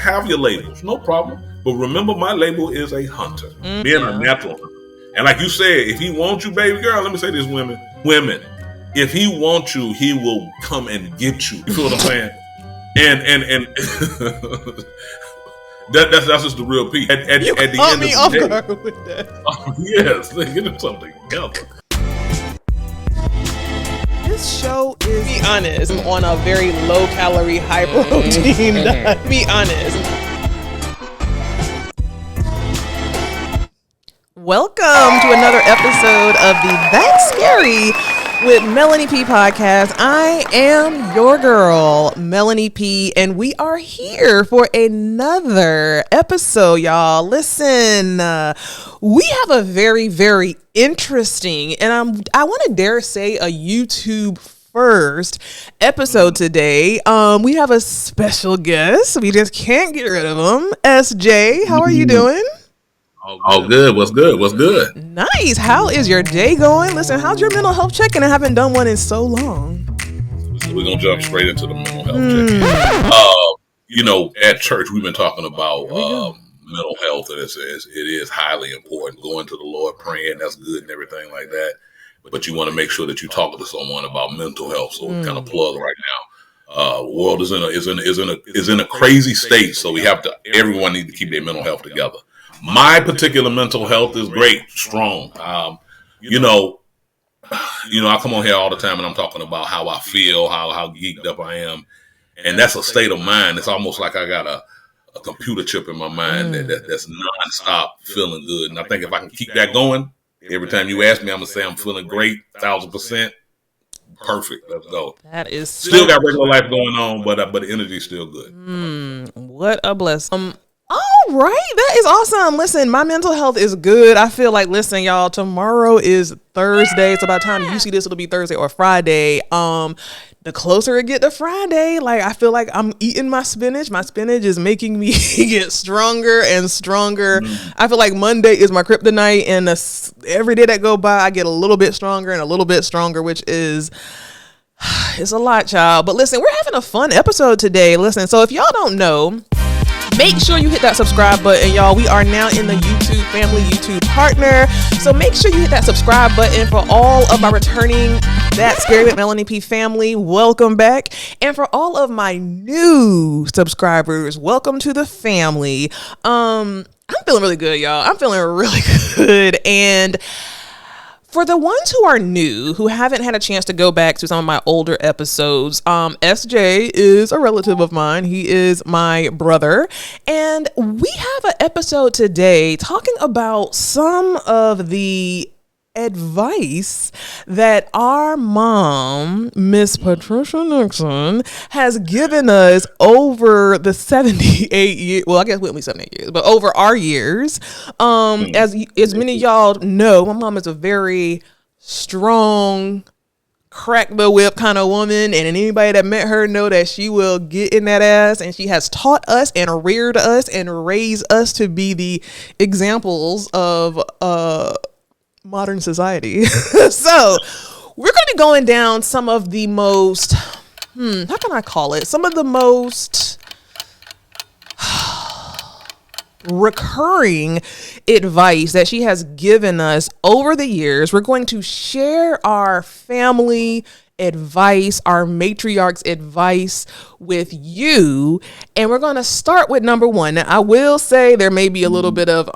have your labels, no problem. But remember, my label is a hunter, being a natural hunter. And like you said, if he wants you, baby girl, let me say this, women, if he wants you, he will come and get you. You feel what I'm saying? And that's just the real P. At the end of the day, with that. Yes, get him something together. This show is, be honest, on a very low calorie, high protein diet. Be honest. Welcome to another episode of the That's Scary with Meloney P podcast. I am your girl, Meloney P, and we are here for another episode, y'all. Listen, we have a very, very interesting, and I want to dare say a YouTube first episode today. We have a special guest. We just can't get rid of him. SJ, how are you doing? Oh, good. What's good? Nice. How is your day going? Listen, how's your mental health check-in? I haven't done one in so long. We're going to jump straight into the mental health check-in. At church, we've been talking about mental health, and it is highly important. Going to the Lord, praying, that's good and everything like that. But you want to make sure that you talk to someone about mental health. So we kind of plug right now. The world is in a crazy state, so everyone needs to keep their mental health together. My particular mental health is great, strong. I come on here all the time and I'm talking about how I feel, how geeked up I am. And that's a state of mind. It's almost like I got a computer chip in my mind that's nonstop feeling good. And I think if I can keep that going, every time you ask me, I'm going to say I'm feeling great, 1,000%. Perfect. Let's go. That is still got regular life going on, but the energy's still good. What a blessing. All right, that is awesome. Listen, my mental health is good. I feel like, listen, y'all, tomorrow is Thursday. So by the time you see this, it'll be Thursday or Friday. The closer it get to Friday, like I feel like I'm eating my spinach. My spinach is making me get stronger and stronger. I feel like Monday is my kryptonite, and every day that go by, I get a little bit stronger and a little bit stronger, which is it's a lot, child. But listen, we're having a fun episode today. Listen, so if y'all don't know, make sure you hit that subscribe button, y'all. We are now in the YouTube family, YouTube partner. So make sure you hit that subscribe button for all of my returning That's Scary with Meloney P family. Welcome back. And for all of my new subscribers, welcome to the family. I'm feeling really good, y'all. I'm feeling really good. And for the ones who are new, who haven't had a chance to go back to some of my older episodes, SJ is a relative of mine. He is my brother. And we have an episode today talking about some of the advice that our mom, Miss Patricia Nixon, has given us over the 78 years. Well, I guess we only 78 years, but over our years. As many of y'all know, my mom is a very strong, crack the whip kind of woman, and anybody that met her know that she will get in that ass, and she has taught us and reared us and raised us to be the examples of modern society. So we're going to be going down some of the most, how can I call it? Some of the most recurring advice that she has given us over the years. We're going to share our family advice, our matriarch's advice with you. And we're going to start with number one. Now, I will say there may be a little bit of,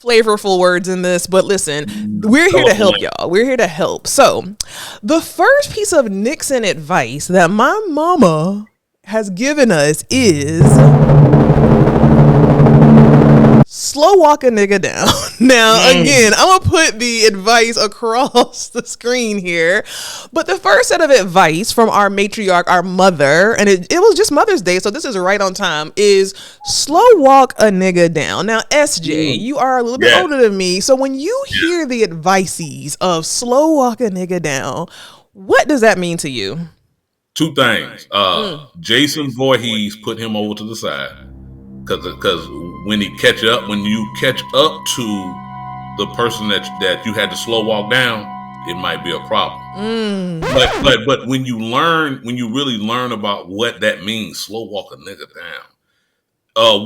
flavorful words in this, but listen, we're here to help y'all. We're here to help. So the first piece of Nixon advice that my mama has given us is slow walk a nigga down. Now, again, I'm going to put the advice across the screen here. But the first set of advice from our matriarch, our mother, and it was just Mother's Day, so this is right on time, is slow walk a nigga down. Now, SJ, you are a little bit older than me. So when you hear the advices of slow walk a nigga down, what does that mean to you? Two things. Jason Voorhees put him over to the side. Because when you catch up to the person that you had to slow walk down, it might be a problem. But when you really learn about what that means, slow walk a nigga down.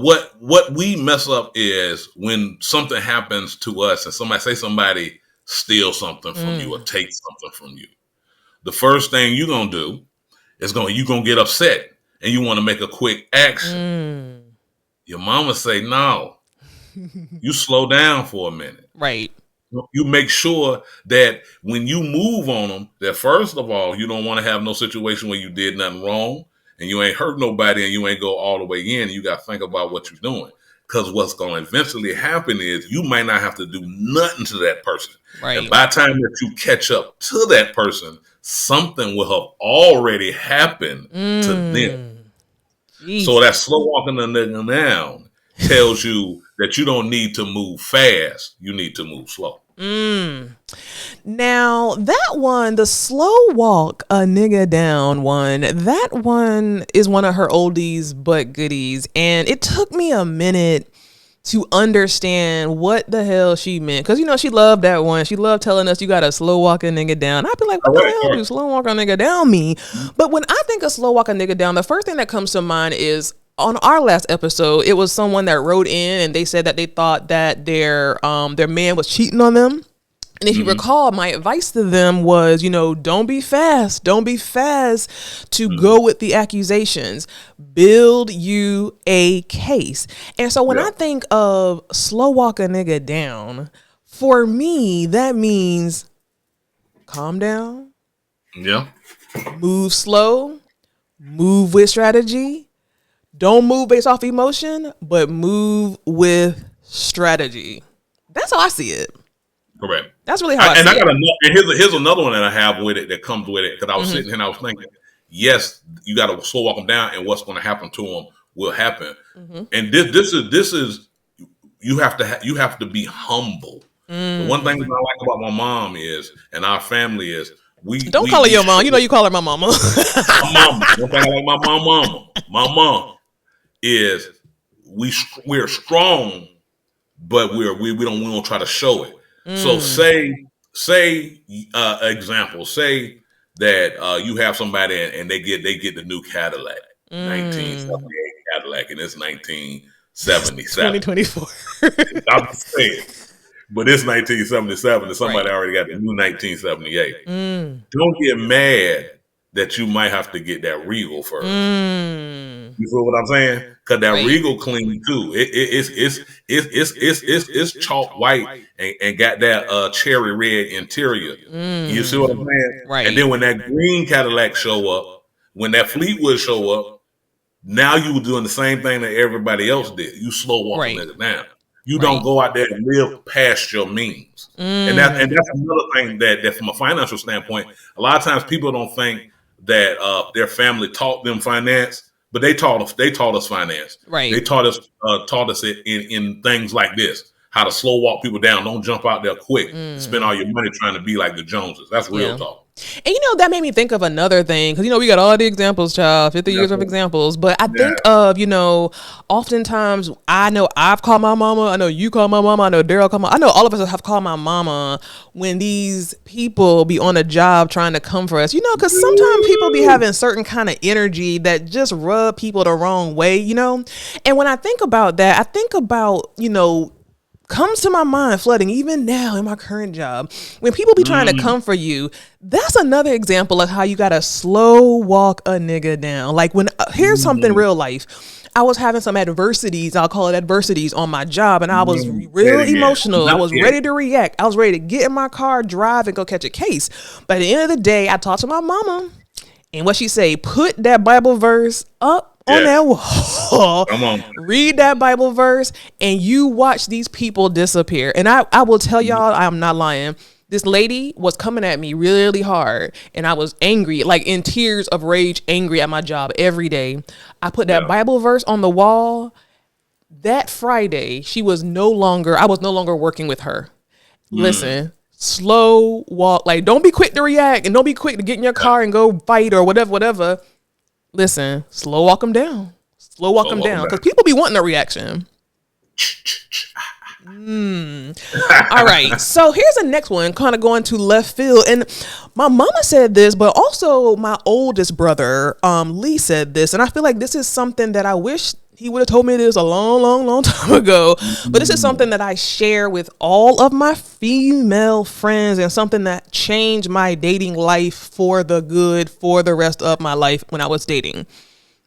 What we mess up is when something happens to us and somebody steals something from you or takes something from you. The first thing you're gonna do is you're gonna get upset and you want to make a quick action. Your mama say, no, you slow down for a minute. Right. You make sure that when you move on them, that first of all, you don't want to have no situation where you did nothing wrong and you ain't hurt nobody and you ain't go all the way in. You got to think about what you're doing. Because what's going to eventually happen is you might not have to do nothing to that person. Right. And by the time that you catch up to that person, something will have already happened to them. Jeez. So that slow walking the nigga down tells you that you don't need to move fast. You need to move slow. Now, that one, the slow walk a nigga down one, that one is one of her oldies but goodies. And it took me a minute to understand what the hell she meant. Because, you know, she loved that one. She loved telling us you got to slow walk a nigga down. I'd be like, what the hell do slow walk a nigga down mean? But when I think of slow walk a nigga down, the first thing that comes to mind is on our last episode, it was someone that wrote in and they said that they thought that their man was cheating on them. And if you recall, my advice to them was, you know, don't be fast. Don't be fast to go with the accusations. Build you a case. And so when I think of slow walk a nigga down, for me, that means calm down. Yeah. Move slow. Move with strategy. Don't move based off emotion, but move with strategy. That's how I see it. Correct. That's really how I see it. Here's another one that I have with it that comes with it. Because I was sitting here and I was thinking, yes, you got to slow walk them down, and what's going to happen to them will happen. And this is you have to be humble. The one thing that I like about my mom is, and our family is, don't call her your mom. You know you call her my mama. My mama. One thing I like about my mom is we're strong, but we don't try to show it. So say example, say that you have somebody and they get the new Cadillac, 1978 Cadillac, and it's 1977. 2024. I'm saying, but it's 1977, and somebody already got the new 1978. Don't get mad that you might have to get that Regal first. You feel what I'm saying? Because that Regal clean too. It's chalk white and got that cherry red interior. You see what I'm saying? Right. And then when that green Cadillac show up, when that Fleetwood show up, now you were doing the same thing that everybody else did. You slow walking it down. You don't go out there and live past your means. And that's another thing that from a financial standpoint, a lot of times people don't think that their family taught them finance, but they taught us finance. Right. They taught us in things like this, how to slow walk people down. Don't jump out there quick. Spend all your money trying to be like the Joneses. That's real talk. And, you know, that made me think of another thing. Because, you know, we got all the examples, child, 50 years of examples. But I think of, you know, oftentimes I know I've called my mama. I know you call my mama. I know Daryl called my I know all of us have called my mama when these people be on a job trying to come for us. You know, because sometimes people be having certain kind of energy that just rub people the wrong way, you know. And when I think about that, I think about, you know, comes to my mind flooding even now in my current job when people be trying to come for you. That's another example of how you gotta slow walk a nigga down. Like when here's something real life. I was having some adversities, I'll call it adversities, on my job, and I was real emotional. I was ready to react. I was ready to get in my car, drive, and go catch a case. But at the end of the day, I talked to my mama, and what she say, put that Bible verse up on that wall. Come on. Read that Bible verse and you watch these people disappear. And I will tell y'all, I'm not lying. This lady was coming at me really, really hard. And I was angry, like in tears of rage, angry at my job every day. I put that Bible verse on the wall. That Friday, I was no longer working with her. Listen, slow walk. Like, don't be quick to react and don't be quick to get in your car and go fight or whatever. Listen, slow walk them down. Slow walk them down. Because people be wanting a reaction. All right. So here's the next one, kind of going to left field. And my mama said this, but also my oldest brother, Lee, said this. And I feel like this is something that I wish he would have told me this a long, long, long time ago. But this is something that I share with all of my female friends and something that changed my dating life for the good for the rest of my life when I was dating.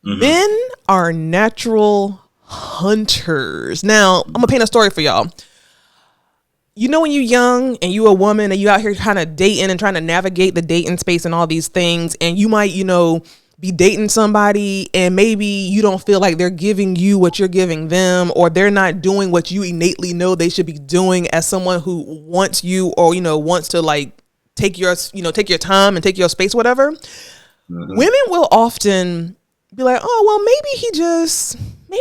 Men are natural hunters. Now, I'm gonna paint a story for y'all. You know, when you're young and you a woman and you out here kind of dating and trying to navigate the dating space and all these things, and you might, be dating somebody and maybe you don't feel like they're giving you what you're giving them, or they're not doing what you innately know they should be doing as someone who wants you, or wants to like take your time and take your space, whatever. Women will often be like, oh well, maybe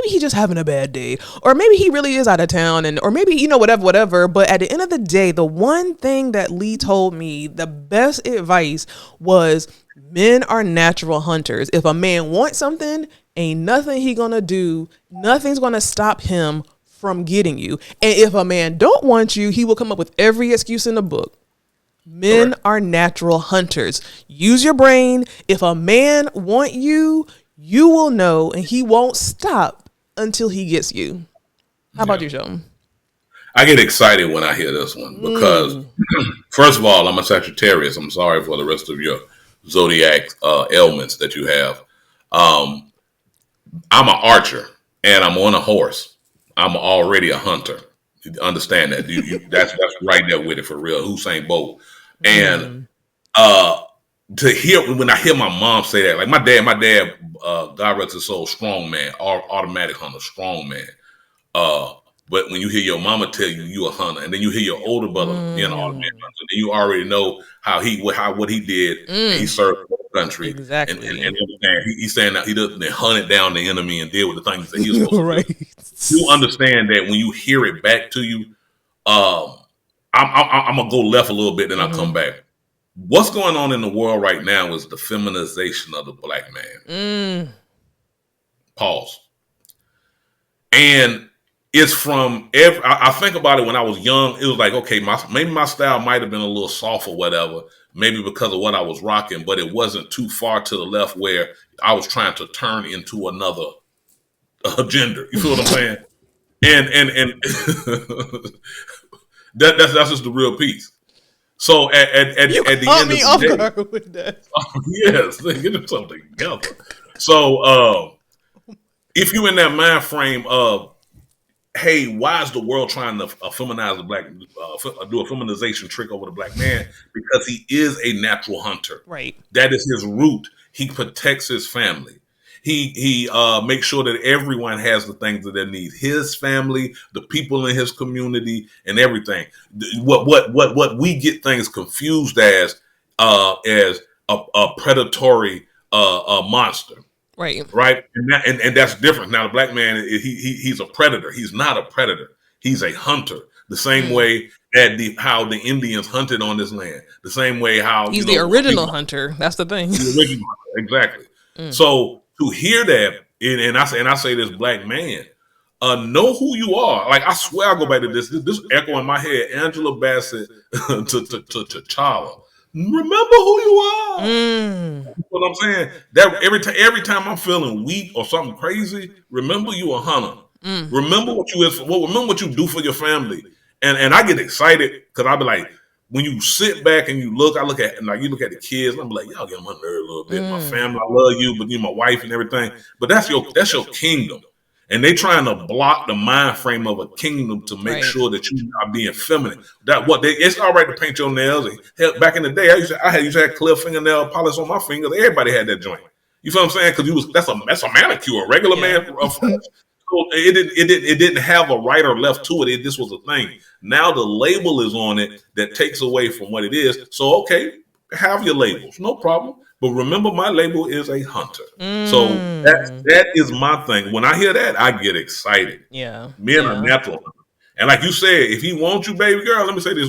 he just having a bad day, or maybe he really is out of town, and or maybe whatever. But at the end of the day, the one thing that Lee told me, the best advice was, men are natural hunters. If a man wants something, ain't nothing he gonna do, nothing's gonna stop him from getting you. And if a man don't want you, he will come up with every excuse in the book. Men Correct. are natural hunters. Use your brain. If a man want you, you will know, and he won't stop until he gets you. How about you, Sheldon? I get excited when I hear this one because, first of all, I'm a Sagittarius. I'm sorry for the rest of your zodiac ailments that you have. I'm an archer and I'm on a horse. I'm already a hunter. You understand that? That's right there with it for real. Usain Bolt. And to hear when I hear my mom say that, like my dad, God rest his soul, strong man, automatic hunter, strong man. But when you hear your mama tell you a hunter, and then you hear your older brother being an automatic hunter, then you already know what he did. And he served the country, Exactly. and everything. He's saying that he doesn't hunt down the enemy and deal with the things that he was supposed Right. to do. You understand that when you hear it back to you, I'm gonna go left a little bit, then I'll come back. What's going on in the world right now is the feminization of the black man. Pause. And it's from I think about it when I was young. It was like, okay, maybe my style might have been a little soft or whatever, maybe because of what I was rocking, but it wasn't too far to the left where I was trying to turn into another gender. You feel what I'm saying? And that's just the real piece. So at the end of the day, guard with that. yes, get something together. So if you're in that mind frame of, hey, why is the world trying to feminize the black, do a feminization trick over the black man? Because he is a natural hunter. Right. That is his root. He protects his family. He makes sure that everyone has the things that they need. His family, the people in his community, and everything. What we get things confused as a predatory monster. Right. Right. And that's different. Now, the black man, he's a predator. He's not a predator. He's a hunter. The same way that how the Indians hunted on this land. The same way how he's the original hunter. That's the thing. The original hunter. Exactly. So to hear that, and I say this, black man, know who you are. Like, I swear, I go back to this echo in my head. Angela Bassett to T'Challa. Remember who you are. You know what I'm saying? That every time I'm feeling weak or something crazy, remember you a hunter. Remember what you is. Remember what you do for your family. And I get excited because I be like, when you sit back and you look, you look at the kids, and I'm like, y'all get on my nerve a little bit. My family, I love you, but you my wife and everything. But that's your kingdom. And they trying to block the mind frame of a kingdom to make sure that you are being feminine. It's all right to paint your nails. Hell, back in the day, I used to have clear fingernail polish on my fingers. Everybody had that joint. You feel what I'm saying? Because that's a manicure, a regular man. So it didn't have a right or left to it. This was a thing. Now the label is on it that takes away from what it is. So okay, have your labels, no problem. But remember, my label is a hunter. So that is my thing. When I hear that, I get excited. Yeah. Men are natural. And like you said, if he wants you, baby girl, let me say this,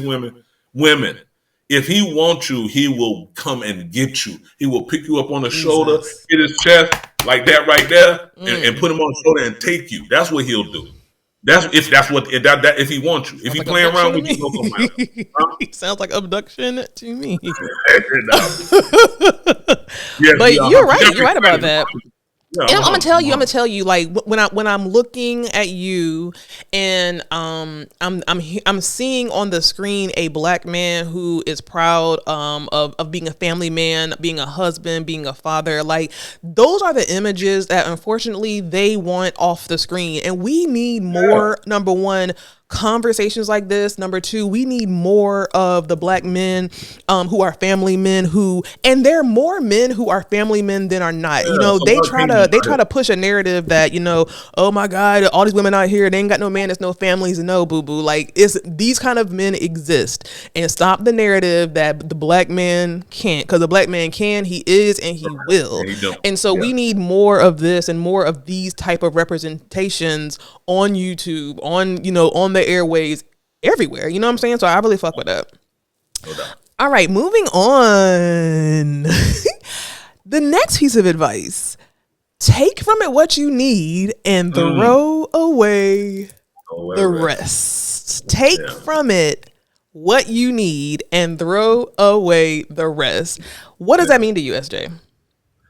women, if he wants you, he will come and get you. He will pick you up on the shoulder, hit his chest like that right there, and put him on the shoulder and take you. That's what he'll do. if he wants you. If he like playing abduction around to with you, go somewhere else. me. Huh? Sounds like abduction to me. No. Yes, But yeah, you're right. you You're right about that. Yeah, And I'm gonna tell you, I'm gonna 100. tell you, like when I'm looking at you, and I'm seeing on the screen a black man who is proud of being a family man, being a husband, being a father. Like those are the images that unfortunately they want off the screen, and we need more. Number one, conversations like this. Number two, we need more of the black men who are family men and there are more men who are family men than are not. You Yeah, know, some they other try kingdoms to they out try here. to push a narrative that, oh my God, all these women out here, they ain't got no man, there's no families, no boo boo. Like it's these kind of men exist, and stop the narrative that the black man can't, because the black man can, he is, and he will. And he don't. And so Yeah, we need more of this and more of these type of representations on YouTube, on the airways, everywhere. You know what I'm saying? So I really fuck with that. no doubt. All right, moving on. The next piece of advice: take from it what you need and throw away Nowhere the rest. rest. Take Yeah. from it what you need and throw away the rest. What does that mean to you, SJ?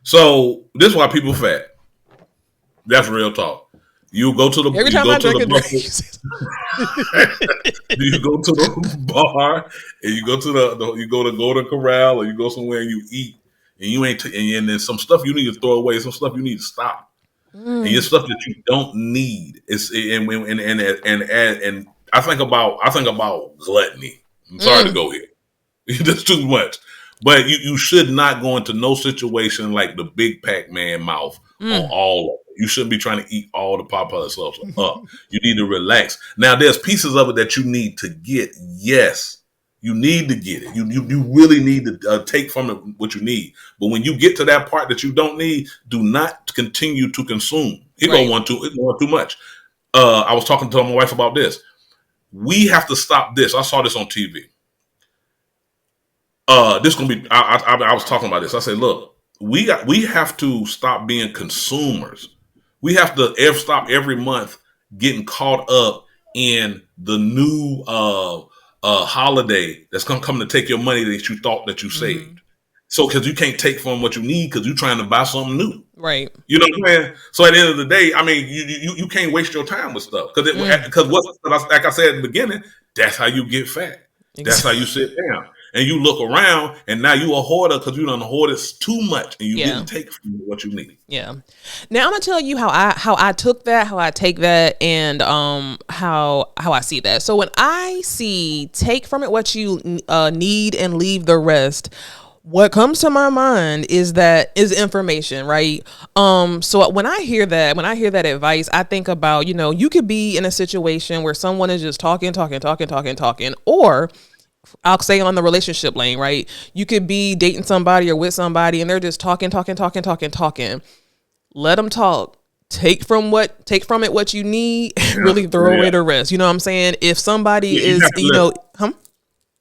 So this is why people fat. That's real talk. Every You time go I to drink the a drink. you go to the bar and you go to you go to Golden Corral, or you go somewhere and you eat, and you ain't and then some stuff you need to throw away, some stuff you need to stop, and your stuff that you don't need. And I think about gluttony. I'm sorry to go here. That's too much. But you should not go into no situation like the big Pac Man mouth on all of it. You shouldn't be trying to eat all the Popeye stuff up. You need to relax. Now, there's pieces of it that you need to get. Yes, you need to get it. You really need to take from it what you need. But when you get to that part that you don't need, do not continue to consume. It's Right. going too much. I was talking to my wife about this. We have to stop this. I saw this on TV. This gonna be. I was talking about this. I said, look, we have to stop being consumers. We have to stop every month getting caught up in the new holiday that's gonna come to take your money that you thought that you saved. So because you can't take from what you need because you're trying to buy something new. Right. You know what I'm saying? So at the end of the day, I mean, you can't waste your time with stuff because like I said at the beginning, that's how you get fat. That's how you sit down and you look around, and now you a hoarder because you done hoarded too much and you didn't take from what you need. Yeah. Now I'm gonna tell you how I took that, how I take that, and how I see that. So when I see take from it what you need and leave the rest, what comes to my mind is information, right? So when I hear that advice, I think about, you could be in a situation where someone is just talking, or I'll say on the relationship lane, right? You could be dating somebody or with somebody and they're just talking. Let them talk. Take from it what you need and really throw away the rest. You know what I'm saying? If somebody is,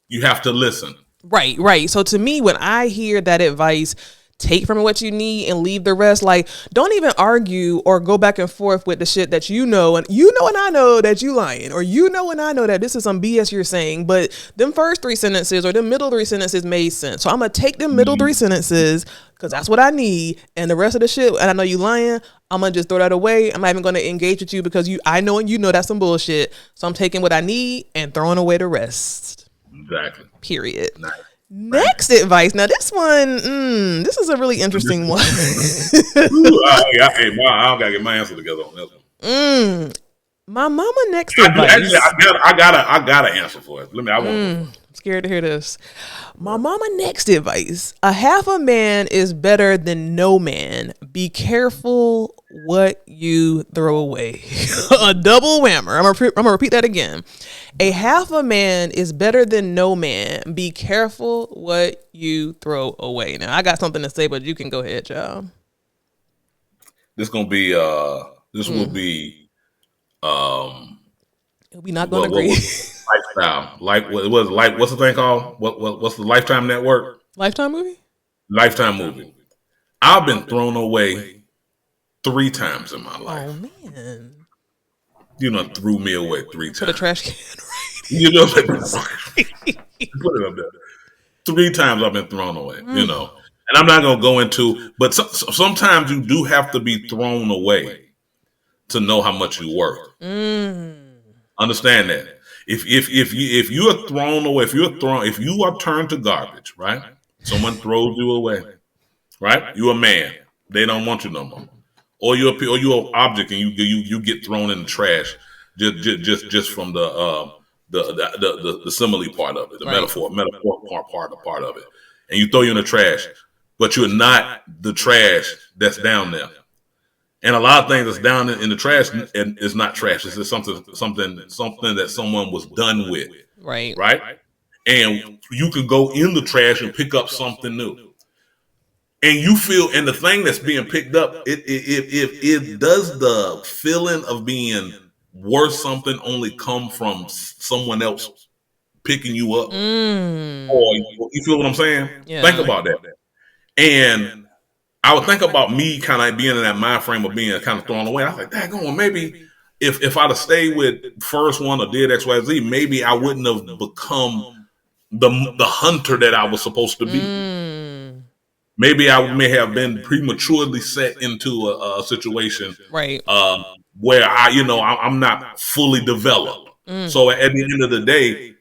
you have to listen. Right. So to me, when I hear that advice, take from it what you need and leave the rest, like, don't even argue or go back and forth with the shit that and I know that you lying, or and I know that this is some BS you're saying, but them first three sentences or them middle three sentences made sense. So I'm gonna take them middle three sentences because that's what I need, and the rest of the shit, and I know you lying, I'm gonna just throw that away. I'm not even gonna engage with you because I know and that's some bullshit. So I'm taking what I need and throwing away the rest. Exactly. Period. Nice. Next advice. Now this one, this is a really interesting one. I gotta get my answer together on this one. My mama next advice. Actually, I gotta answer for it. I'm scared to hear this. My mama next advice: a half a man is better than no man. Be careful what you throw away. A double whammer. I'm gonna repeat that again. A half a man is better than no man. Be careful what you throw away. Now I got something to say, but you can go ahead, y'all. This will be we not gonna agree. Lifestyle. What's the thing called? What's the Lifetime Network? Lifetime movie? Lifetime movie. I've been thrown away 3 times in my life. Oh man. You know, threw me away 3 Put a times. trash can You know, put it up there. 3 times I've been thrown away. You know, and I'm not gonna go into, but sometimes you do have to be thrown away to know how much you're worth. Understand that. If you are thrown away, if you are turned to garbage, right? Someone throws you away, right? You're a man. They don't want you no more. Or you're an object and you get thrown in the trash just from the simile part of it, the Right. metaphor part of it. And you throw you in the trash, but you're not the trash that's down there. And a lot of things that's down in the trash and is not trash. It's just something that someone was done with. Right. Right? And you could go in the trash and pick up something new. And you feel, and the thing that's being picked up, it does the feeling of being worth something only come from someone else picking you up. Or you feel what I'm saying? Yeah. Think about that. And I would think about me kind of being in that mind frame of being kind of thrown away. I was like, daggone, maybe if I'd have stayed with first one or did XYZ, maybe I wouldn't have become the hunter that I was supposed to be. Maybe I may have been prematurely set into a situation, right, where I'm not fully developed. So at the end of the day,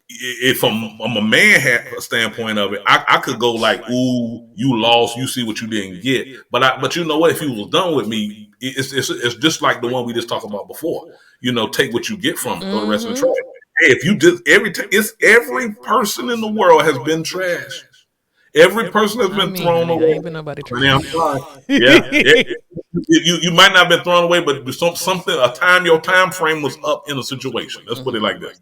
if I'm a man standpoint of it, I could go like, "Ooh, you lost. You see what you didn't get." But you know what? If you was done with me, it's just like the one we just talked about before. You know, take what you get from it, throw the rest of the trash. Hey, if you just every person in the world has been trash. Every person has been thrown away. Ain't been nobody Yeah. You might not have been thrown away, but something your time frame was up in a situation. Let's put it like that.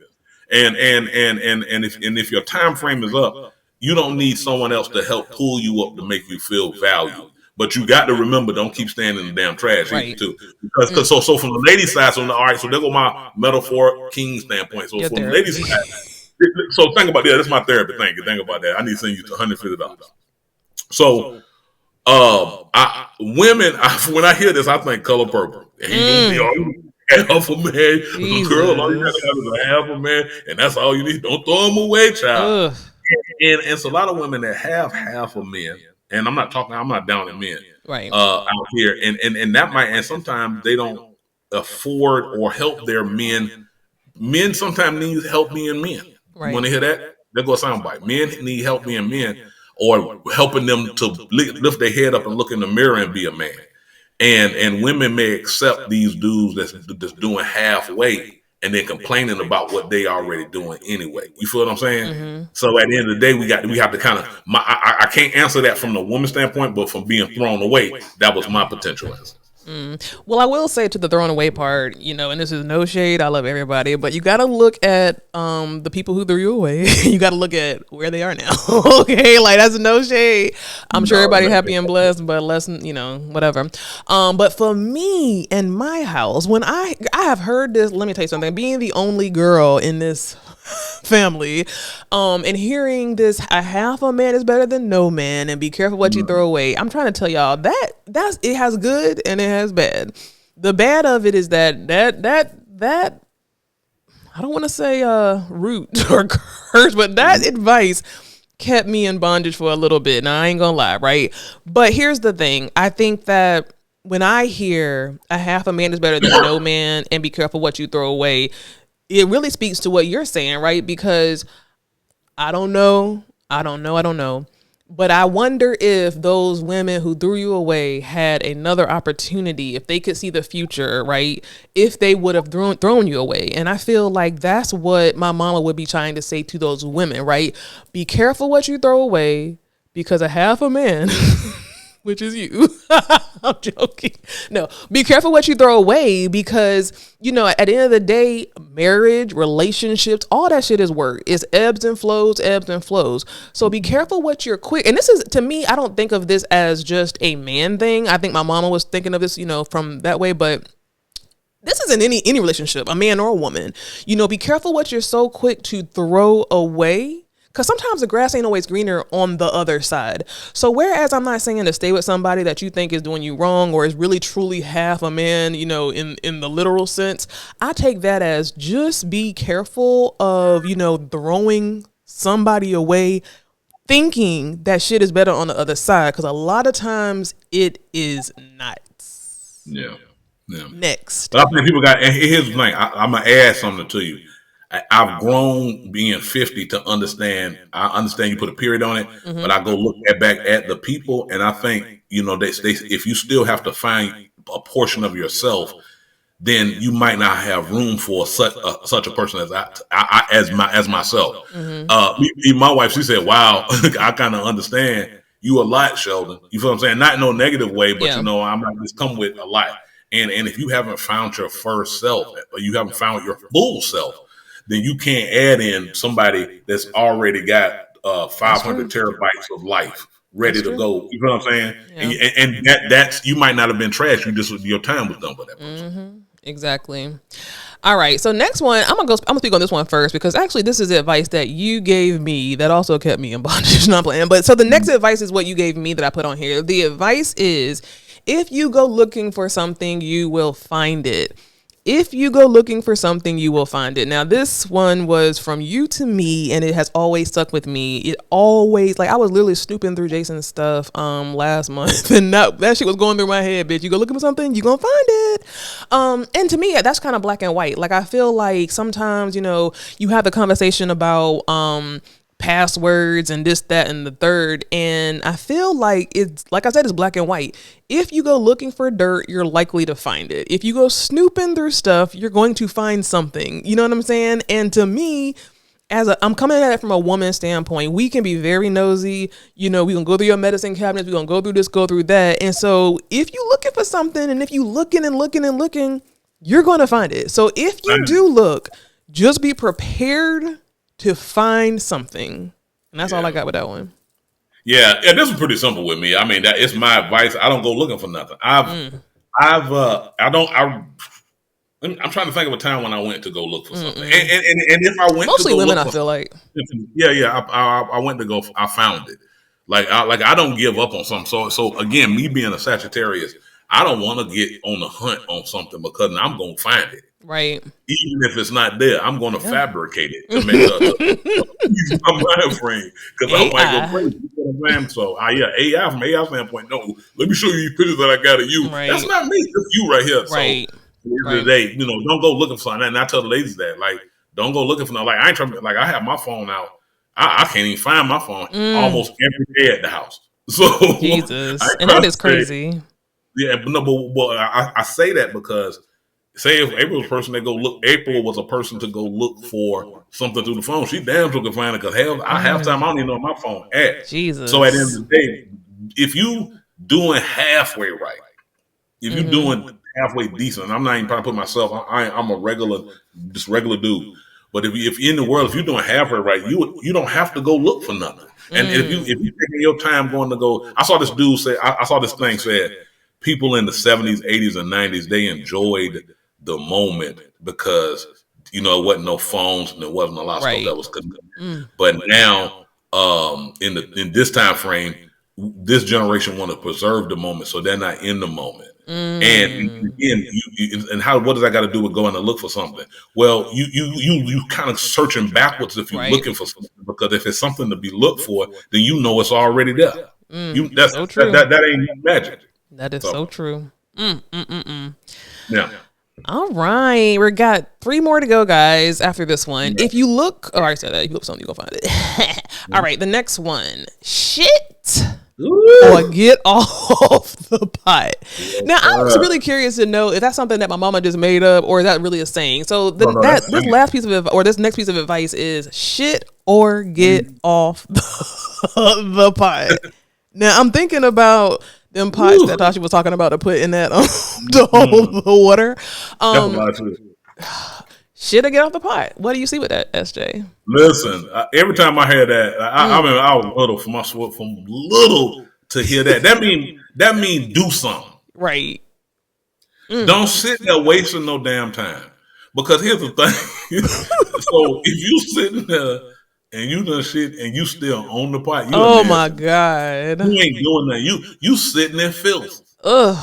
And if your time frame is up, you don't need someone else to help pull you up to make you feel valued. But you got to remember, don't keep standing in the damn trash either, too. Because so from the ladies' side, all right, so there go my metaphor king standpoint. So from the ladies' side, so think about that. That's my therapy. Think about that. I need to send you $150. So women, when I hear this, I think Color Purple. Half a man, girl, all you gotta have is a half a man, and that's all you need. Don't throw them away, child. And it's a lot of women that have half a man, and I'm not down in men, right, out here, and that might, and sometimes they don't afford or help their men. Men sometimes need help being men. Right. You want to hear that? There goes a soundbite. Men need help being men, or helping them to lift their head up and look in the mirror and be a man. And women may accept these dudes that's doing halfway and then complaining about what they already doing anyway. You feel what I'm saying? So at the end of the day, we have to kind of. I can't answer that from the woman's standpoint, but from being thrown away, that was my potential answer. Well, I will say to the thrown away part, and this is no shade. I love everybody, but you got to look at the people who threw you away. You got to look at where they are now. Okay, like that's no shade. I'm sure everybody happy and blessed, but less, whatever. But for me and my house, when I have heard this, let me tell you something. Being the only girl in this family, and hearing this, a half a man is better than no man, and be careful what you throw away. I'm trying to tell y'all that's it has good and it has bad. The bad of it is that I don't want to say root or curse, but that advice kept me in bondage for a little bit. Now I ain't gonna lie, right? But here's the thing. I think that when I hear a half a man is better than no man, and be careful what you throw away, it really speaks to what you're saying, right? Because I don't know. But I wonder if those women who threw you away had another opportunity, if they could see the future, right? If they would have thrown you away. And I feel like that's what my mama would be trying to say to those women, right? Be careful what you throw away, because a half a man, which is you. I'm joking. No, be careful what you throw away, because, at the end of the day, marriage, relationships, all that shit is work. It's ebbs and flows. So be careful what you're quick. And this is, to me, I don't think of this as just a man thing. I think my mama was thinking of this, from that way, but this isn't any relationship, a man or a woman. Be careful what you're so quick to throw away. Because sometimes the grass ain't always greener on the other side. So whereas I'm not saying to stay with somebody that you think is doing you wrong or is really truly half a man, you know, in the literal sense, I take that as just be careful of, you know, throwing somebody away thinking that shit is better on the other side. Because a lot of times it is not. Yeah. Yeah. Next. But I think people got, and here's the thing, I'm going to add something to you. I've grown being 50 to understand. I understand you put a period on it, but I go look back at the people, and I think, you know, they if you still have to find a portion of yourself, then you might not have room for such a person as as myself. My wife, she said, "Wow, I kind of understand you a lot, Sheldon." You feel what I'm saying? Not in no negative way, but you know, I'm not just come with a lot. And if you haven't found your first self, or you haven't found your full self, then you can't add in somebody that's already got 500 terabytes of life ready to go. You know what I'm saying? Yeah. And that's, you might not have been trash. You just, your time was done with that person. Exactly. All right. So next one, I'm gonna speak on this one first because actually this is advice that you gave me that also kept me in bondage. Not playing. But so the next advice is what you gave me that I put on here. The advice is, if you go looking for something, you will find it. If you go looking for something, you will find it. Now, this one was from you to me, and it has always stuck with me. It always, like, I was literally snooping through Jason's stuff last month, and that shit was going through my head, bitch. You go looking for something, you gonna find it. And to me, that's kind of black and white. Like, I feel like sometimes, you know, you have the conversation about passwords and this, that, and the third. And I feel like it's, like I said, it's black and white. If you go looking for dirt, you're likely to find it. If you go snooping through stuff, you're going to find something. You know what I'm saying? And to me, I'm coming at it from a woman standpoint. We can be very nosy. You know, we can go through your medicine cabinets. We're going to go through this, go through that. And so if you're looking for something, and if you looking and looking and looking, you're going to find it. So if you do look, just be prepared to find something. And that's all I got with that one. Yeah, this is pretty simple with me. I mean, that is my advice. I don't go looking for nothing. I'm trying to think of a time when I went to go look for something. And if I went mostly to go women, look I feel like. I went to go, I found it. I don't give up on something. So again, me being a Sagittarius, I don't want to get on the hunt on something because I'm going to find it. Right. Even if it's not there, I'm going to fabricate it to make my mind frame, because I might go crazy. You know what I'm saying? So, AI from AI standpoint, no, let me show you these pictures that I got of you. Right. That's not me. It's you right here. Right. So, at the end of the day, you know, don't go looking for something. And I tell the ladies that, like, don't go looking for nothing. Like, I ain't trying to, like, I have my phone out. I can't even find my phone almost every day at the house. So, Jesus. And that is crazy. Yeah, but no, but I say that because, say if April was a person that go look, April was a person to go look for something through the phone. She damn sure can find it, because half time I don't even know my phone at. Jesus. So at the end of the day, if you doing halfway right, if you doing halfway decent, I'm not even trying to put myself. I'm a regular dude. But if you're in the world, if you're doing halfway right, you don't have to go look for nothing. And if you taking your time going to go, I saw this dude say, I saw this thing said, people in the 70s, 80s, and 90s, they enjoyed the moment because, you know, it wasn't no phones and there wasn't a lot of stuff that was connected. But now, in this time frame, this generation want to preserve the moment, so they're not in the moment. And again, what does that got to do with going to look for something? Well, you kind of searching backwards if you're looking for something, because if it's something to be looked for, then you know it's already there. That's so true. That ain't magic. That is so true. Yeah. All right. We got 3 more to go, guys, after this one. If you look, I said that. If you look for something, you're going to find it. All right. The next one. Shit or get off the pot. Now, I was really curious to know if that's something that my mama just made up, or is that really a saying? So this next piece of advice is shit or get off the pot. Now, I'm thinking about them pots that Tasha was talking about to put in that to hold the water. Shit or get off the pot. What do you see with that, SJ? Listen, every time I hear that, I mean, I was little from little to hear that. That mean do something. Right. Don't sit there wasting no damn time. Because here's the thing. So if you sitting there and you done shit and you still on the pot, you a Oh my nasty. God. You ain't doing that. You sitting in filth. Ugh.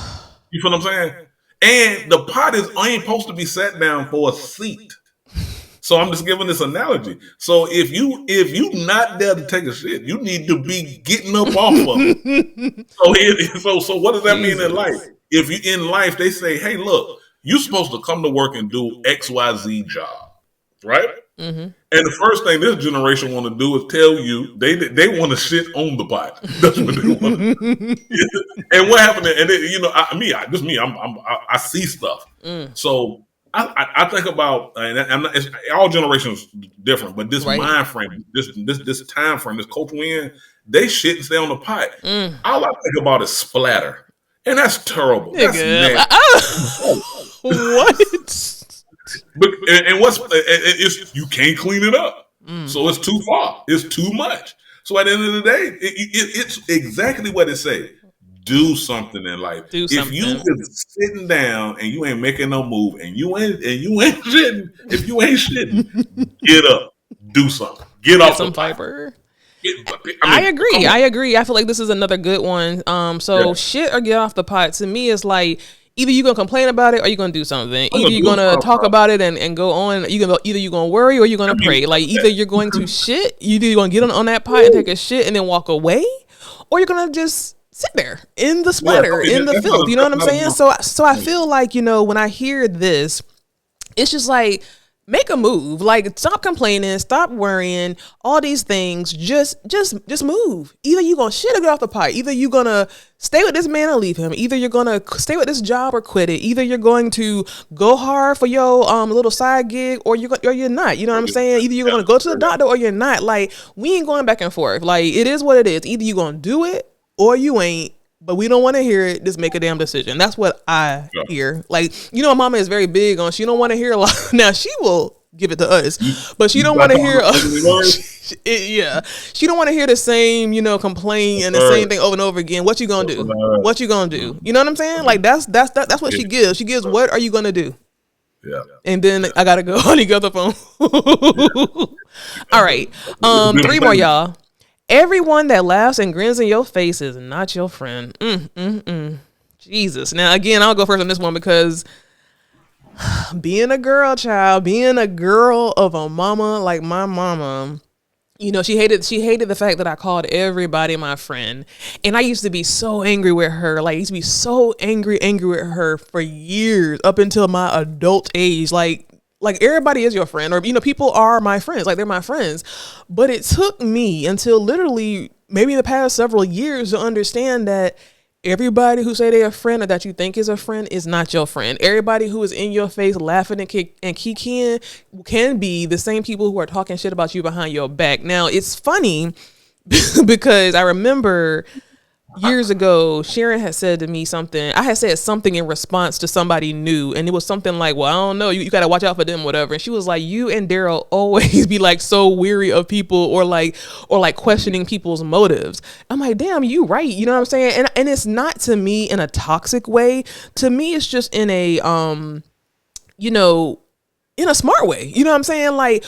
You feel what I'm saying? And the pot is ain't supposed to be sat down for a seat. So I'm just giving this analogy. So if you not there to take a shit, you need to be getting up off of it. So what does that mean in life? Jesus. If you in life, they say, hey, look, you're supposed to come to work and do XYZ job, right? Mm-hmm. And the first thing this generation want to do is tell you they want to shit on the pot. That's what they want to do. And what happened? And then, you know, I see stuff. So I think about, and it's, all generations different, but this Right. mind frame, this time frame, this culture we in, they shit and stay on the pot. All I think about is splatter, and that's terrible. That's Nigga. nasty. What? But and what's it's you can't clean it up, so it's too far. It's too much. So at the end of the day, it's exactly what it say. Do something in life. Do If you something. is sitting down and you ain't making no move, and you ain't shitting, if you ain't shitting, get up, do something, get off Some the pot. fiber. I I mean, agree. come on. I agree. I feel like this is another good one. So Yeah. shit or get off the pot. To me, it's like either you're gonna complain about it or you're gonna do something. I'm Either you're do gonna something, talk bro. about it and go on. Either you're gonna worry or you're gonna I mean, pray. Like either you're going to shit, either you're gonna get on that pot and take a shit and then walk away, or you're gonna just sit there in the splatter, I mean, in the that's filth. You know what I'm not a- saying? So I feel like, you know, when I hear this, it's just like, make a move. Like, stop complaining, stop worrying, all these things. Just move. Either you gonna shit or get off the pot. Either you gonna stay with this man or leave him. Either you're gonna stay with this job or quit it. Either you're going to go hard for your little side gig or you're not. You know what I'm saying? Either you're gonna go to the doctor or you're not. Like, we ain't going back and forth. Like, it is what it is. Either you gonna do it or you ain't. But we don't want to hear it. Just make a damn decision. That's what I hear. Like, you know, my mama is very big on, she don't want to hear a lot. Now, she will give it to us, but she don't want to hear, yeah, she don't want to hear the same, you know, complaint and the same thing over and over again. What you gonna do? What you gonna do? You know what I'm saying? Like, that's what she gives. She gives, what are you gonna do? Yeah. And then I gotta go on the other phone. All right. 3 more, y'all. Everyone that laughs and grins in your face is not your friend. Jesus. Now, again, I'll go first on this one because being a girl child, being a girl of a mama like my mama, you know, she hated the fact that I called everybody my friend. And I used to be so angry with her. Like, I used to be so angry with her for years up until my adult age. Like everybody is your friend, or, you know, people are my friends, like they're my friends. But it took me until literally maybe the past several years to understand that everybody who say they're a friend or that you think is a friend is not your friend. Everybody who is in your face laughing and kikiing can be the same people who are talking shit about you behind your back. Now, it's funny because I remember years ago, Sharon had said to me something. I had said something in response to somebody new, and it was something like, well, I don't know, you got to watch out for them, whatever. And she was like, you and Daryl always be like so weary of people or like questioning people's motives. I'm like, damn, you right. You know what I'm saying? And it's not to me in a toxic way. To me, it's just in a, you know, in a smart way. You know what I'm saying? Like,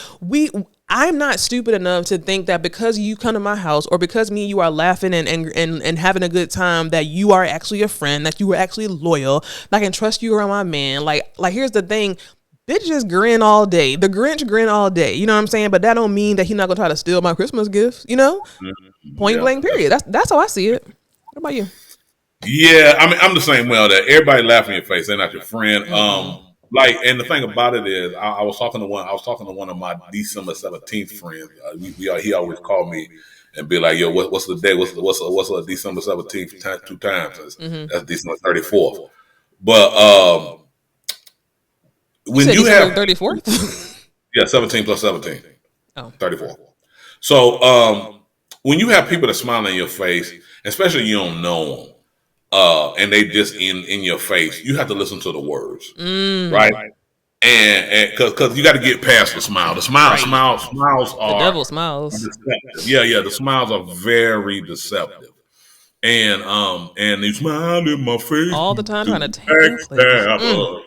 I'm not stupid enough to think that because you come to my house or because me and you are laughing and having a good time, that you are actually a friend, that you are actually loyal, that I can trust you around my man. Like here's the thing. Bitches grin all day. The Grinch grin all day. You know what I'm saying? But that don't mean that he's not gonna try to steal my Christmas gifts, you know? Point blank period. That's how I see it. What about you? Yeah, I mean, I'm the same way. That everybody laughing in your face, they're not your friend. Like, and the thing about it is, I was talking to one of my December 17th friends. He always called me and be like, "Yo, what's the day? What's the December 17th? Two times. That's December 34th." But when you have 34th, 17 plus 17, oh, 34. So when you have people that smile in your face, especially you don't know them, and they just in your face, you have to listen to the words, right? And because you got to get past the smile. Smiles are the devil smiles. deceptive. Yeah. The smiles are very deceptive. And they smile in my face All the time trying to take your place.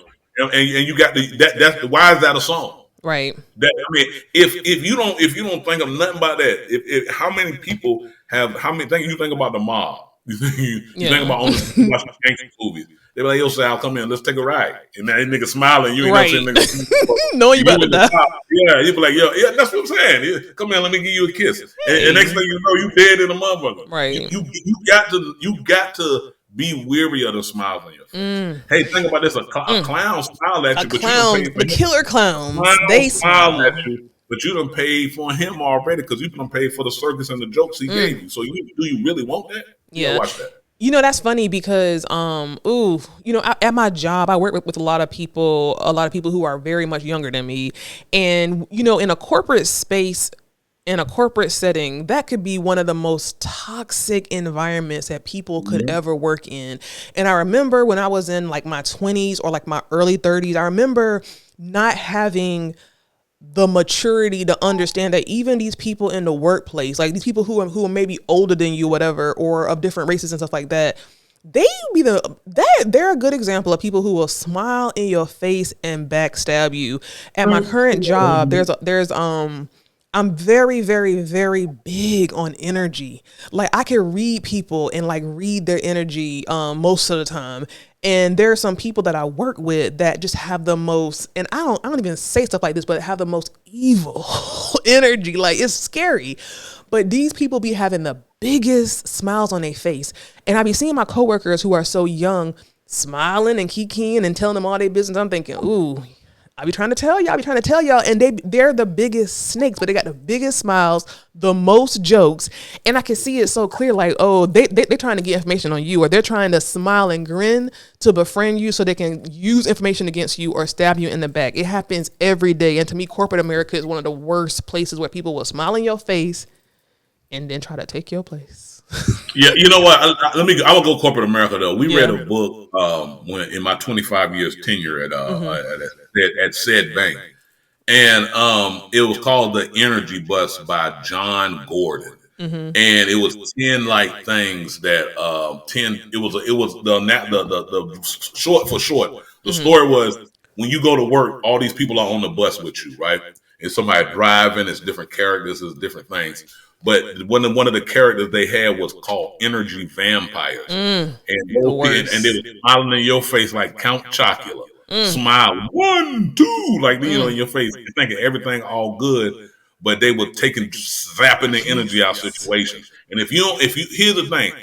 and you got that's why is that a song? Right. That I mean, if you don't think of nothing about that, how many people have how many things you think about the mob? You think Yeah. about on the you watch gangster movies. They be like, "Yo, Sal, come in, let's take a ride." And that nigga smiling, you ain't never seen Right. a nigga. Knowing you You about to in the die. top, yeah. You be like, "Yo, yeah, that's what I'm saying. Yeah, come in, let me give you a kiss." And next Hey. thing you know, you dead in the motherfucker. Right. You got to be weary of the smiles on your face. Mm. Hey, think about this: a clown smile at A you, but you don't pay clown, for the him. killer clowns, Clown they smile at smile. you, but you done paid for him already because you done paid for the circus and the jokes he Mm. gave you. So do you really want that? You gotta Yeah. watch that. You know, that's funny because at my job I work with a lot of people who are very much younger than me. And in a corporate space, in a corporate setting, that could be one of the most toxic environments that people could Mhm. ever work in. And I remember when I was in like my 20s or like my early 30s, I remember not having the maturity to understand that even these people in the workplace, like these people who are maybe older than you, whatever, or of different races and stuff like that, they're a good example of people who will smile in your face and backstab you. At my current job, I'm very, very, very big on energy. Like I can read people and like read their energy most of the time. And there are some people that I work with that just have the most, and I don't even say stuff like this, but have the most evil energy. Like it's scary. But these people be having the biggest smiles on their face. And I be seeing my coworkers who are so young smiling and kikiing and telling them all their business. I'm thinking, ooh, I be trying to tell y'all, and they're the biggest snakes, but they got the biggest smiles, the most jokes, and I can see it so clear. Like, oh, they're trying to get information on you, or they're trying to smile and grin to befriend you, so they can use information against you or stab you in the back. It happens every day, and to me, corporate America is one of the worst places where people will smile in your face and then try to take your place. Yeah, you know what? I will go corporate America though. We read Yeah. a book when in my 25 years tenure Mm-hmm. at said bank, and it was called The Energy Bus by John Gordon. Mm-hmm. And it was 10 like things that 10 it was the short for short. The Mm-hmm. story was when you go to work, all these people are on the bus with you, right? And somebody driving, it's different characters, it's different things. But one of the characters they had was called energy vampires. And The those and they worst. were smiling in your face like Count Chocula. Mm. Smile 1, 2, like in Mm. your face, thinking everything all good, but they were taking zapping the energy out of Jesus. situations. And if you here's the thing,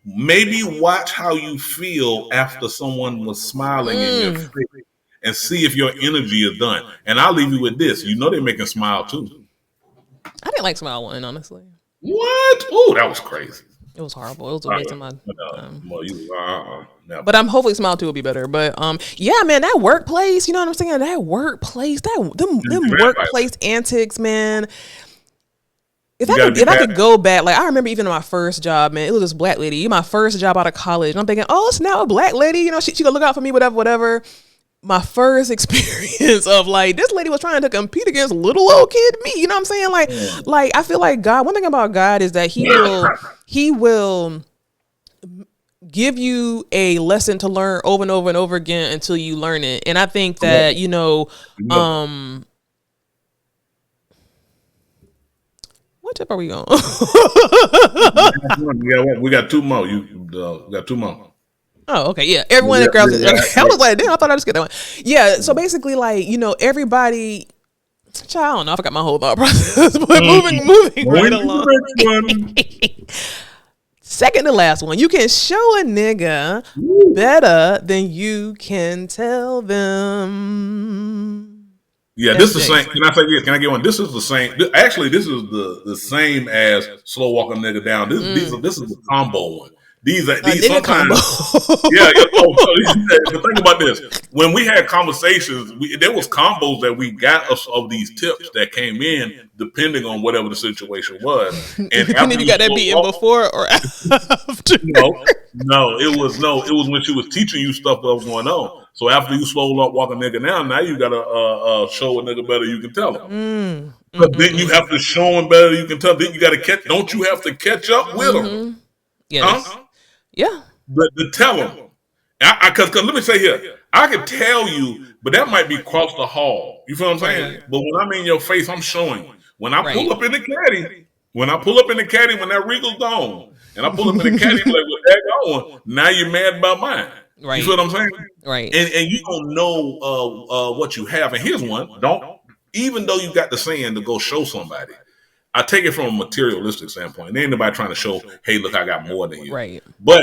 maybe watch how you feel after someone was smiling in your Mm. face and see if your energy is done. And I'll leave you with this. You know they're making smile too. I didn't like Smile One, honestly. What? Oh, that was crazy. It was horrible. It was a waste of my time. Well, never. But I'm hopefully Smile 2 will be better. But yeah, man, that workplace, you know what I'm saying? That workplace, them workplace antics, man. If I could go back, like I remember even in my first job, man, it was this black lady, my first job out of college. And I'm thinking, oh, it's now a black lady, she gonna look out for me, whatever. My first experience of like this lady was trying to compete against little old kid me. You know what I'm saying? Like I feel like God. One thing about God is that He will give you a lesson to learn over and over and over again until you learn it. And I think that what tip are we on? Yeah, we got two more. We got two more. Oh, okay, yeah. Everyone that grabs it. I was like, damn, I thought I just get that one. Yeah. So basically, like everybody. Child, I don't know. I forgot my whole thought process, but moving right along. Second to last one. You can show a nigga better than you can tell them. Yeah, this is the same. Can I say this? Can I get one? This is the same. Actually, this is the same as slow walking nigga down. This is the combo one. These sometimes combo. Yeah. But think about this. When we had conversations, there was combos that we got of these tips that came in depending on whatever the situation was. And depending if you got that beaten before or after. No, it was when she was teaching you stuff that was going on. So after you slow up walk a nigga down, now you gotta show a nigga better you can tell him. But then you have to show him better you can tell him. Then you gotta catch. Don't you have to catch up with him? Yes. Huh? Yeah. But to tell him, because let me say here, I could tell you, but that might be across the hall. You feel what I'm saying? Right. But when I'm in your face, I'm showing you. When I pull Right. up in the caddy, when that Regal's gone, and I pull up in the caddy, like, well, that going. Now you're mad about mine. You feel Right. what I'm saying? Right. And you don't know what you have. And here's one: don't even though you got the saying to go show somebody. I take it from a materialistic standpoint. There ain't nobody trying to show, hey, look, I got more than you. Right. But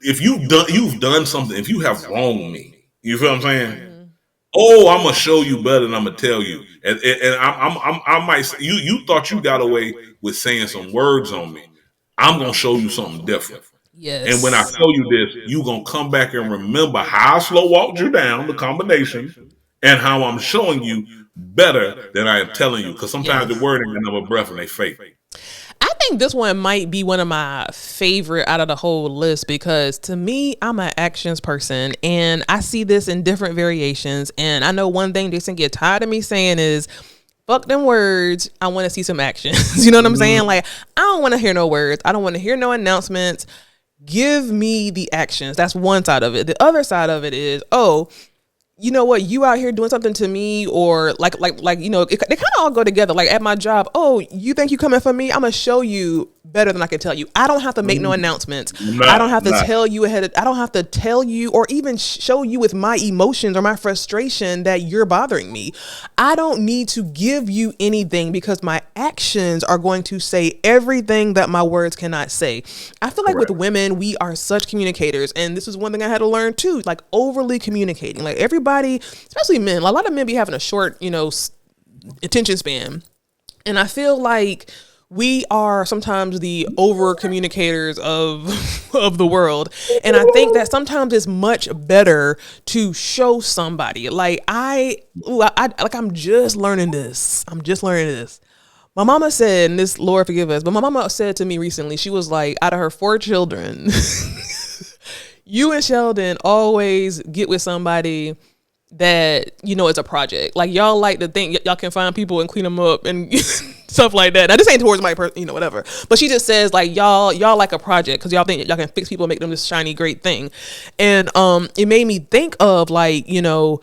if you've done something, if you have wronged me, you feel what I'm saying? Oh, I'm gonna show you better than I'm gonna tell you. And I might say, you thought you got away with saying some words on me. I'm gonna show you something different. And when I Yes. show you this, you gonna come back and remember how I slow walked you down, the combination, and how I'm showing you better than I am telling you. Because sometimes the Yes. word ain't got no breath and they fake. I think this one might be one of my favorite out of the whole list because to me, I'm an actions person and I see this in different variations. And I know one thing Jason get tired of me saying is, fuck them words. I want to see some actions. You know what I'm saying? Like, I don't want to hear no words. I don't want to hear no announcements. Give me the actions. That's one side of it. The other side of it is, oh, you know what, you out here doing something to me, or like you know, they kind of all go together. Like at my job, oh, you think you coming for me? I'm gonna show you better than I can tell you. I don't have to make no announcements. I don't have to tell you ahead of, I don't have to tell you or even show you with my emotions or my frustration that you're bothering me. I don't need to give you anything because my actions are going to say everything that my words cannot say. I feel like with women, we are such communicators, and this is one thing I had to learn too, like overly communicating. Like everybody, especially men, a lot of men be having a short, you know, attention span. And I feel like we are sometimes the over communicators of the world. And I think that sometimes it's much better to show somebody. Like I'm just learning this. My mama said, and this, Lord forgive us, but my mama said to me recently, she was like, out of her 4 children, you and Sheldon always get with somebody that, you know, it's a project. Like y'all like to think y'all can find people and clean them up and stuff like that. Now this ain't towards my person, you know, whatever. But she just says like y'all like a project because y'all think y'all can fix people and make them this shiny great thing. And it made me think of like, you know,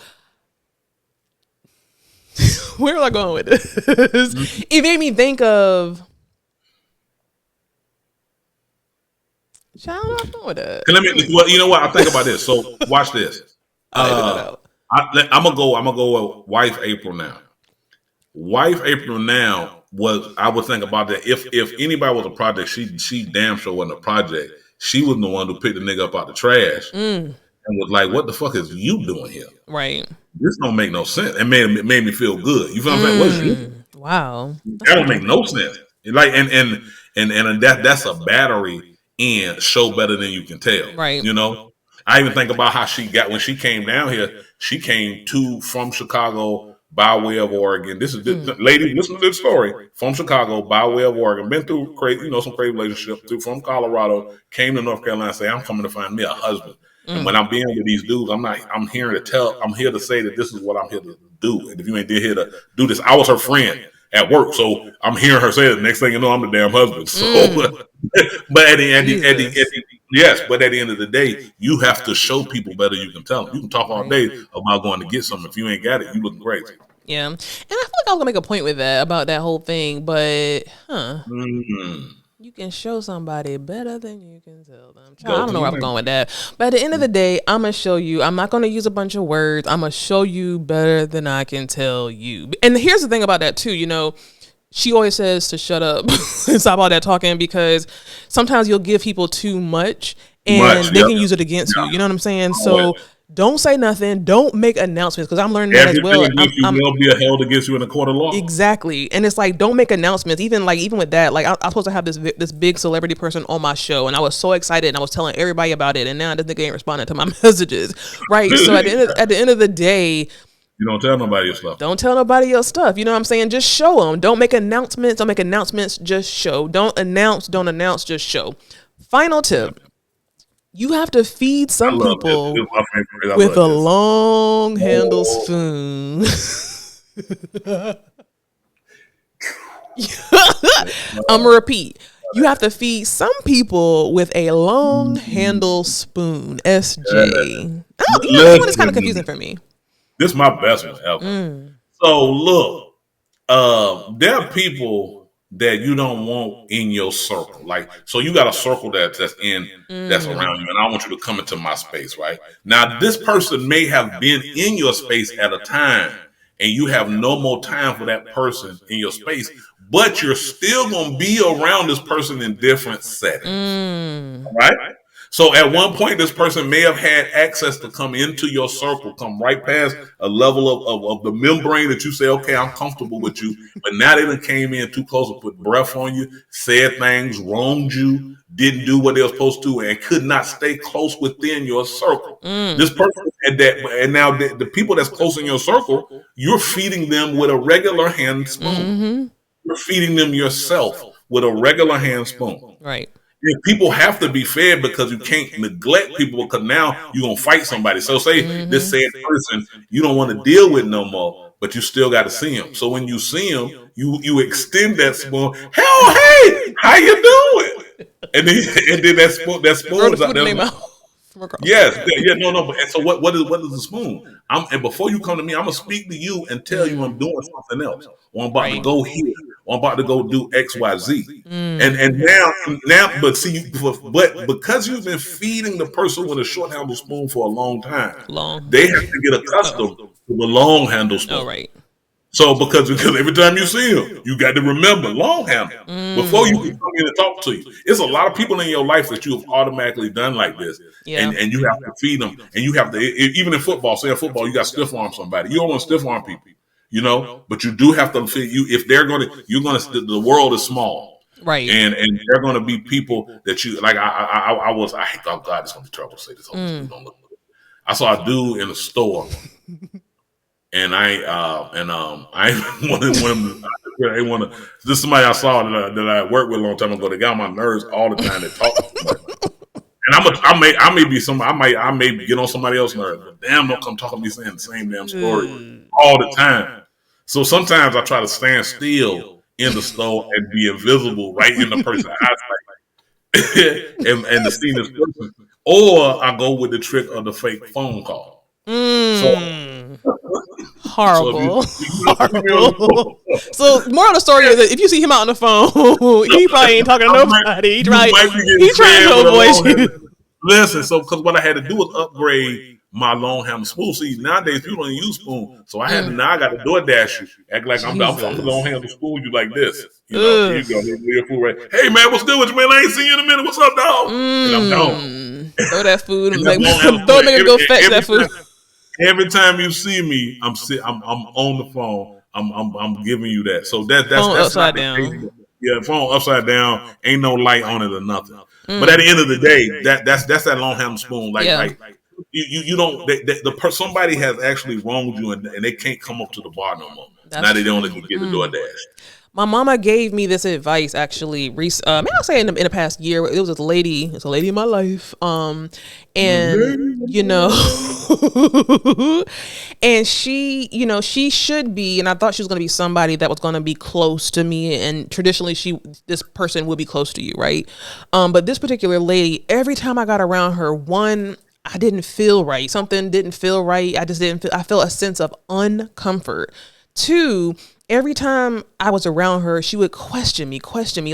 where am I going with this? It made me think of. I don't know where I'm going with that. Well, you know what? I think about this. So watch this. I'm gonna go with wife April now. Wife April now was, I would think about that. If anybody was a project, she damn sure wasn't a project. She was the one who picked the nigga up out the trash and was like, "What the fuck is you doing here? Right. This don't make no sense." And made me feel good. You feel what I'm saying? What's you? Wow. That don't make no sense. Like and that's a battery and show better than you can tell. Right. You know. I even think about how she got when she came down here. She came from Chicago by way of Oregon. This is lady. Listen to this story from Chicago by way of Oregon. Been through crazy, you know, some crazy relationship. From Colorado, came to North Carolina. Say, I'm coming to find me a husband. And when I'm being with these dudes, I'm here to say that this is what I'm here to do. And if you ain't here to do this, I was her friend at work, so I'm hearing her say it. The next thing you know, I'm the damn husband. So, but at the end of the day, you have to show people better. You can tell them. You can talk all day about going to get something. If you ain't got it, you looking crazy. Yeah, and I feel like I was gonna make a point with that about that whole thing, but you can show somebody better than you can tell them. I don't know where I'm going with that, but at the end of the day, I'm gonna show you. I'm not gonna use a bunch of words. I'm gonna show you better than I can tell you. And here's the thing about that too. You know, she always says to shut up and stop all that talking because sometimes you'll give people too much and they can use it against you. You know what I'm saying? So don't say nothing. Don't make announcements because I'm learning that as well. You will be held against you in a court of law. Exactly. And it's like, don't make announcements. Even with that, like I was supposed to have this big celebrity person on my show and I was so excited and I was telling everybody about it. And now this nigga ain't responding to my messages. Right. So at the end of the day, you don't tell nobody your stuff. Don't tell nobody your stuff. You know what I'm saying? Just show them. Don't make announcements. Don't make announcements. Just show. Don't announce. Just show. Final tip. You have to feed some people with a long handle spoon. I'm going to repeat. You have to feed some people with a long handle spoon. SJ. I This one is kind of confusing for me. This is my best one ever. So look, there are people that you don't want in your circle. Like, so you got a circle that's around you, and I want you to come into my space, right? Now, this person may have been in your space at a time, and you have no more time for that person in your space, but you're still going to be around this person in different settings, right? So at one point, this person may have had access to come into your circle, come right past a level of the membrane that you say, okay, I'm comfortable with you. But now they done came in too close to put breath on you, said things, wronged you, didn't do what they were supposed to, and could not stay close within your circle. This person had that, and now the people that's close in your circle, you're feeding them with a regular hand spoon. You're feeding them yourself with a regular hand spoon. Right. People have to be fed because you can't neglect people, because now you're going to fight somebody. So say this sad person you don't want to deal with no more, but you still got to see him. So when you see him, you extend that spoon. Hell, hey, how you doing? And then that spoon's out there. Yes, no. But so what is the spoon? And before you come to me, I'm gonna speak to you and tell you I'm doing something else. Or I'm about to go here. Or I'm about to go do X, Y, Z. And now, but see, but because you've been feeding the person with a short handle spoon for a long time, they have to get accustomed to the long handle spoon. Oh, right. So because every time you see him, you got to remember long handle before you can come in and talk to you. It's a lot of people in your life that you have automatically done like this, and you have to feed them, and you have to, even in football. Say in football, you got to stiff arm somebody. You don't want to stiff arm people, but you do have to feed you. If they're gonna, the world is small, right? And they're gonna be people that you like. Oh God, it's gonna be terrible to say this. Don't look. I saw a dude in a store. And I want to. This is somebody I saw that I worked with a long time ago. They got on my nerves all the time. They talk too much. And I may be somebody. I may get on somebody else's nerves. But damn, don't come talking to me saying the same damn story all the time. So sometimes I try to stand still in the store and be invisible right in the person's eyesight and to see this person. Or I go with the trick of the fake phone call. Horrible. So moral of the story is that if you see him out on the phone, he probably ain't talking to nobody. He trying to avoid you. Listen, so because what I had to do was upgrade my long handle spoon. See, nowadays people don't use spoon, so I had to. Now I got to DoorDash you, act like I'm long handle spoon you like this. Here you go. Here's your food right. Hey man, what's good with you, man? I ain't seen you in a minute. What's up, dog? And I'm gone. Throw that food and throw nigga go fetch that food. Every time you see me, I'm on the phone. I'm giving you that. So that's upside down. Yeah, phone upside down. Ain't no light on it or nothing. But at the end of the day, that's that long handle spoon. Like you don't. Somebody has actually wronged you, and they can't come up to the bar no more. Now they don't even get the DoorDash. My mama gave me this advice actually. Maybe I'll say in the past year. It was a lady. It's a lady in my life. And and she should be. And I thought she was going to be somebody that was going to be close to me. And traditionally, this person would be close to you, right? But this particular lady, every time I got around her, I didn't feel right. Something didn't feel right. I felt a sense of uncomfort. 2, every time I was around her, she would question me.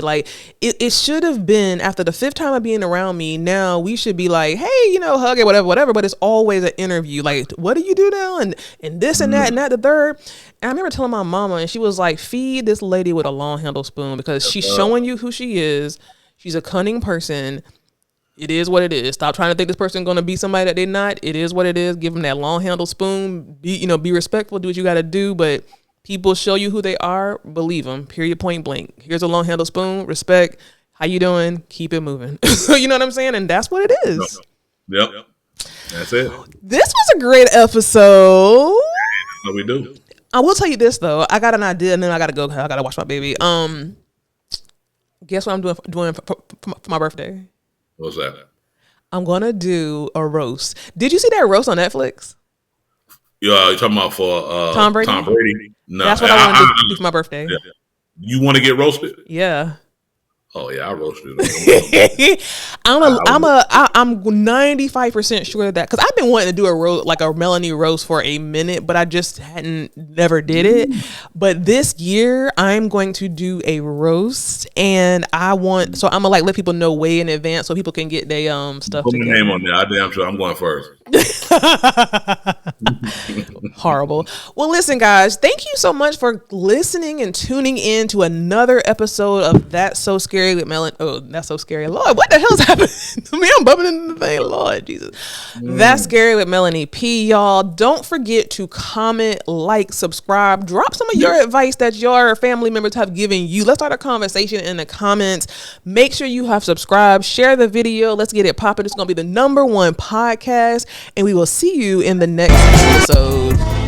Like it should have been after the 5th time of being around me. Now we should be like, hey, hug it, whatever. But it's always an interview. Like, what do you do now? And this and that and that, the third. And I remember telling my mama, and she was like, feed this lady with a long handle spoon because she's showing you who she is. She's a cunning person. It is what it is. Stop trying to think this person going to be somebody that they're not. It is what it is. Give them that long handle spoon. Be respectful. Do what you got to do. But people show you who they are. Believe them. Period. Point blank. Here's a long handle spoon. Respect. How you doing? Keep it moving. So you know what I'm saying? And that's what it is. Yep. That's it. This was a great episode. That's what we do. I will tell you this though. I got an idea, and then I got to go. I got to watch my baby. Guess what I'm doing for my birthday? What's that? I'm gonna do a roast. Did you see that roast on Netflix? Yeah, you're talking about for Tom Brady? No, that's what I want to do for my birthday. Yeah. You want to get roasted? Yeah. Oh yeah, I roasted it. I'm 95% sure that, because I've been wanting to do a roast, like a Meloney roast, for a minute, but I just never did it. But this year I'm going to do a roast, and I'm gonna like let people know way in advance so people can get their stuff Put my together. name on there. I damn sure I'm going first. Horrible. Well, listen, guys, thank you so much for listening and tuning in to another episode of That's So Scary with Melon. Oh, that's so scary. Lord, what the hell's happening to me? I'm bumping into the thing. Lord Jesus. That's Scary with Meloney P, y'all. Don't forget to comment, like, subscribe, drop some of your advice that your family members have given you. Let's start a conversation in the comments. Make sure you have subscribed, share the video. Let's get it popping. It's going to be the #1 podcast, and we will see you in the next episode.